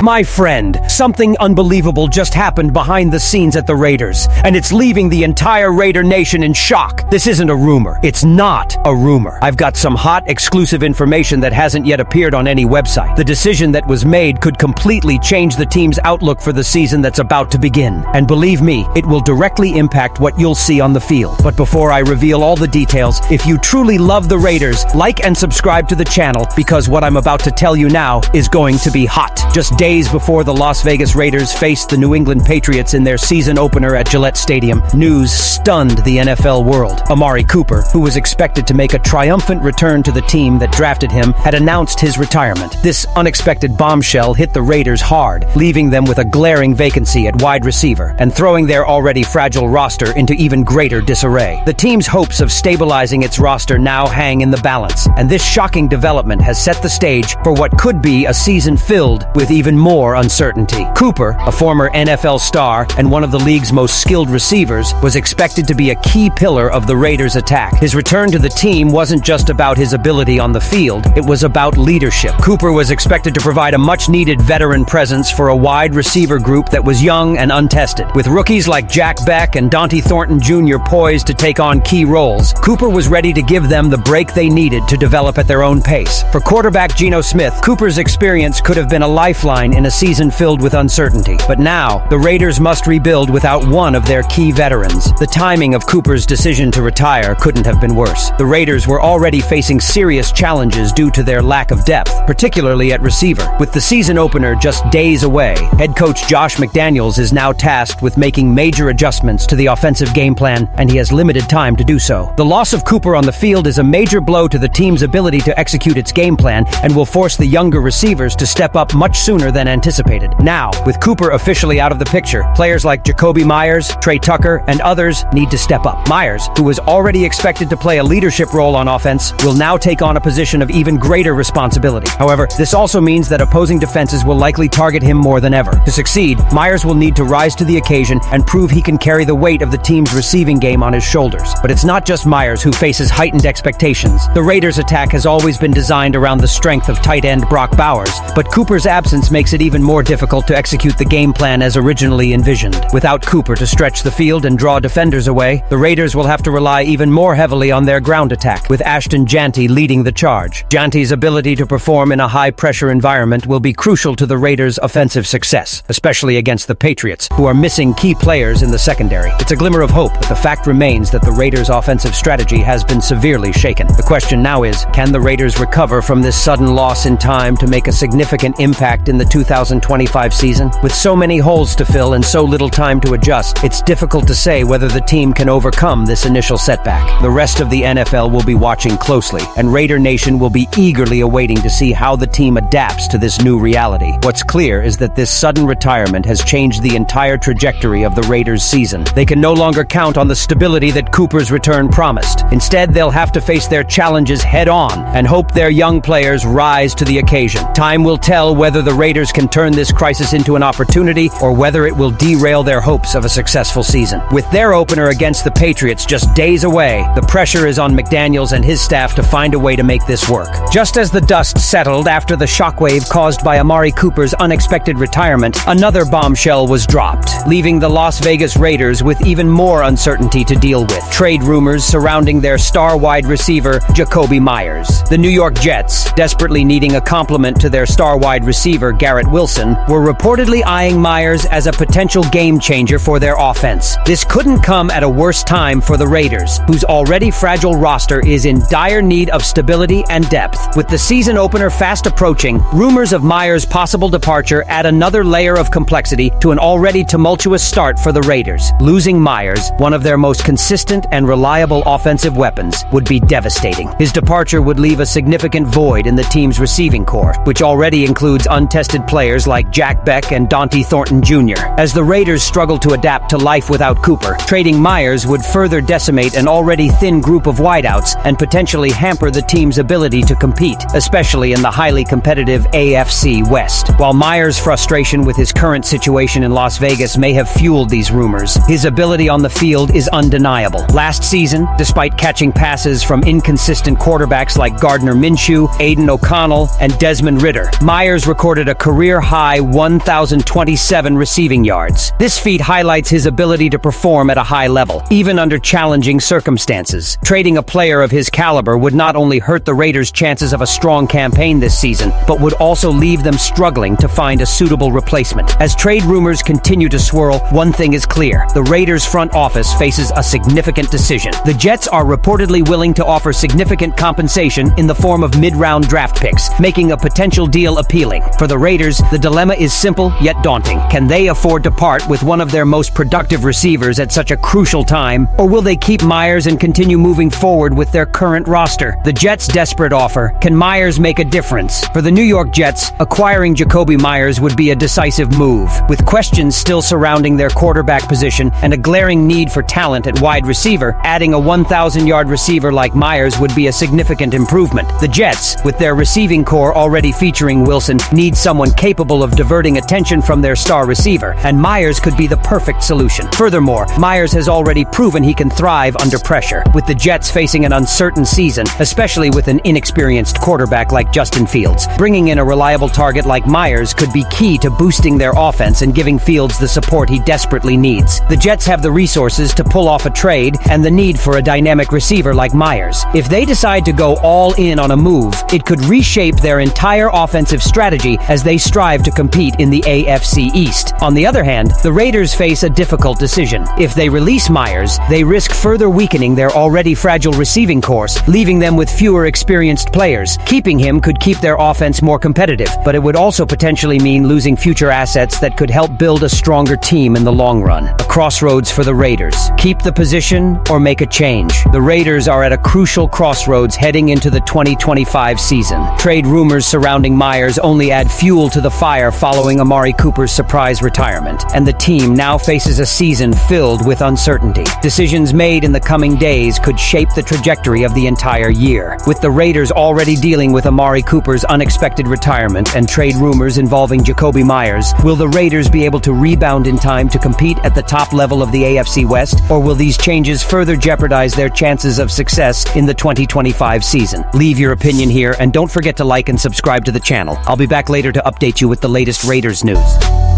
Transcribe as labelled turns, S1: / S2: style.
S1: My friend, something unbelievable just happened behind the scenes at the Raiders, and it's leaving the entire Raider Nation in shock. This isn't a rumor. It's not a rumor. I've got some hot, exclusive information that hasn't yet appeared on any website. The decision that was made could completely change the team's outlook for the season that's about to begin. And believe me, it will directly impact what you'll see on the field. But before I reveal all the details, if you truly love the Raiders, like and subscribe to the channel, because what I'm about to tell you now is going to be hot. Just days before the Las Vegas Raiders faced the New England Patriots in their season opener at Gillette Stadium, news stunned the NFL world. Amari Cooper, who was expected to make a triumphant return to the team that drafted him, had announced his retirement. This unexpected bombshell hit the Raiders hard, leaving them with a glaring vacancy at wide receiver and throwing their already fragile roster into even greater disarray. The team's hopes of stabilizing its roster now hang in the balance, and this shocking development has set the stage for what could be a season filled with even more uncertainty. Cooper, a former NFL star and one of the league's most skilled receivers, was expected to be a key pillar of the Raiders' attack. His return to the team wasn't just about his ability on the field, it was about leadership. Cooper was expected to provide a much-needed veteran presence for a wide receiver group that was young and untested. With rookies like Jack Beck and Dante Thornton Jr. poised to take on key roles, Cooper was ready to give them the break they needed to develop at their own pace. For quarterback Geno Smith, Cooper's experience could have been a lifeline in a season filled with uncertainty. But now, the Raiders must rebuild without one of their key veterans. The timing of Cooper's decision to retire couldn't have been worse. The Raiders were already facing serious challenges due to their lack of depth, particularly at receiver. With the season opener just days away, head coach Josh McDaniels is now tasked with making major adjustments to the offensive game plan, and he has limited time to do so. The loss of Cooper on the field is a major blow to the team's ability to execute its game plan and will force the younger receivers to step up much sooner than anticipated. Now, with Cooper officially out of the picture, players like Jacoby Meyers, Trey Tucker, and others need to step up. Meyers, who was already expected to play a leadership role on offense, will now take on a position of even greater responsibility. However, this also means that opposing defenses will likely target him more than ever. To succeed, Meyers will need to rise to the occasion and prove he can carry the weight of the team's receiving game on his shoulders. But it's not just Meyers who faces heightened expectations. The Raiders' attack has always been designed around the strength of tight end Brock Bowers, but Cooper's absence makes it even more difficult to execute the game plan as originally envisioned. Without Cooper to stretch the field and draw defenders away, the Raiders will have to rely even more heavily on their ground attack, with Ashton Jeanty leading the charge. Jeanty's ability to perform in a high-pressure environment will be crucial to the Raiders' offensive success, especially against the Patriots, who are missing key players in the secondary. It's a glimmer of hope, but the fact remains that the Raiders' offensive strategy has been severely shaken. The question now is, can the Raiders recover from this sudden loss in time to make a significant impact in the 2025 season? With so many holes to fill and so little time to adjust, it's difficult to say whether the team can overcome this initial setback. The rest of the NFL will be watching closely, and Raider Nation will be eagerly awaiting to see how the team adapts to this new reality. What's clear is that this sudden retirement has changed the entire trajectory of the Raiders' season. They can no longer count on the stability that Cooper's return promised. Instead, they'll have to face their challenges head-on and hope their young players rise to the occasion. Time will tell whether the Raiders can turn this crisis into an opportunity or whether it will derail their hopes of a successful season. With their opener against the Patriots just days away, the pressure is on McDaniels and his staff to find a way to make this work. Just as the dust settled after the shockwave caused by Amari Cooper's unexpected retirement, another bombshell was dropped, leaving the Las Vegas Raiders with even more uncertainty to deal with. Trade rumors surrounding their star wide receiver, Jacoby Meyers. The New York Jets, desperately needing a complement to their star wide receiver, Garrett Wilson, were reportedly eyeing Meyers as a potential game changer for their offense. This couldn't come at a worse time for the Raiders, whose already fragile roster is in dire need of stability and depth. With the season opener fast approaching, rumors of Meyers' possible departure add another layer of complexity to an already tumultuous start for the Raiders. Losing Meyers, one of their most consistent and reliable offensive weapons, would be devastating. His departure would leave a significant void in the team's receiving core, which already includes untested players like Jack Beck and Dante Thornton Jr. As the Raiders struggle to adapt to life without Cooper, trading Meyers would further decimate an already thin group of wideouts and potentially hamper the team's ability to compete, especially in the highly competitive AFC West. While Meyers' frustration with his current situation in Las Vegas may have fueled these rumors, his ability on the field is undeniable. Last season, despite catching passes from inconsistent quarterbacks like Gardner Minshew, Aiden O'Connell, and Desmond Ridder, Meyers recorded a career career-high 1,027 receiving yards. This feat highlights his ability to perform at a high level, even under challenging circumstances. Trading a player of his caliber would not only hurt the Raiders' chances of a strong campaign this season, but would also leave them struggling to find a suitable replacement. As trade rumors continue to swirl, one thing is clear. The Raiders' front office faces a significant decision. The Jets are reportedly willing to offer significant compensation in the form of mid-round draft picks, making a potential deal appealing. For the Raiders, the dilemma is simple yet daunting. Can they afford to part with one of their most productive receivers at such a crucial time, or will they keep Meyers and continue moving forward with their current roster? The Jets' desperate offer. Can Meyers make a difference? For the New York Jets, acquiring Jakobi Meyers would be a decisive move. With questions still surrounding their quarterback position and a glaring need for talent at wide receiver, adding a 1,000-yard receiver like Meyers would be a significant improvement. The Jets, with their receiving core already featuring Wilson, need someone capable of diverting attention from their star receiver, and Meyers could be the perfect solution. Furthermore, Meyers has already proven he can thrive under pressure, with the Jets facing an uncertain season, especially with an inexperienced quarterback like Justin Fields. Bringing in a reliable target like Meyers could be key to boosting their offense and giving Fields the support he desperately needs. The Jets have the resources to pull off a trade and the need for a dynamic receiver like Meyers. If they decide to go all in on a move, it could reshape their entire offensive strategy as they strive to compete in the AFC East. On the other hand, the Raiders face a difficult decision. If they release Meyers, they risk further weakening their already fragile receiving corps, leaving them with fewer experienced players. Keeping him could keep their offense more competitive, but it would also potentially mean losing future assets that could help build a stronger team in the long run. A crossroads for the Raiders. Keep the position or make a change. The Raiders are at a crucial crossroads heading into the 2025 season. Trade rumors surrounding Meyers only add fuel to the fire following Amari Cooper's surprise retirement, and the team now faces a season filled with uncertainty. Decisions made in the coming days could shape the trajectory of the entire year. With the Raiders already dealing with Amari Cooper's unexpected retirement and trade rumors involving Jakobi Meyers, will the Raiders be able to rebound in time to compete at the top level of the AFC West, or will these changes further jeopardize their chances of success in the 2025 season? Leave your opinion here, and don't forget to like and subscribe to the channel. I'll be back later to update you with the latest Raiders news.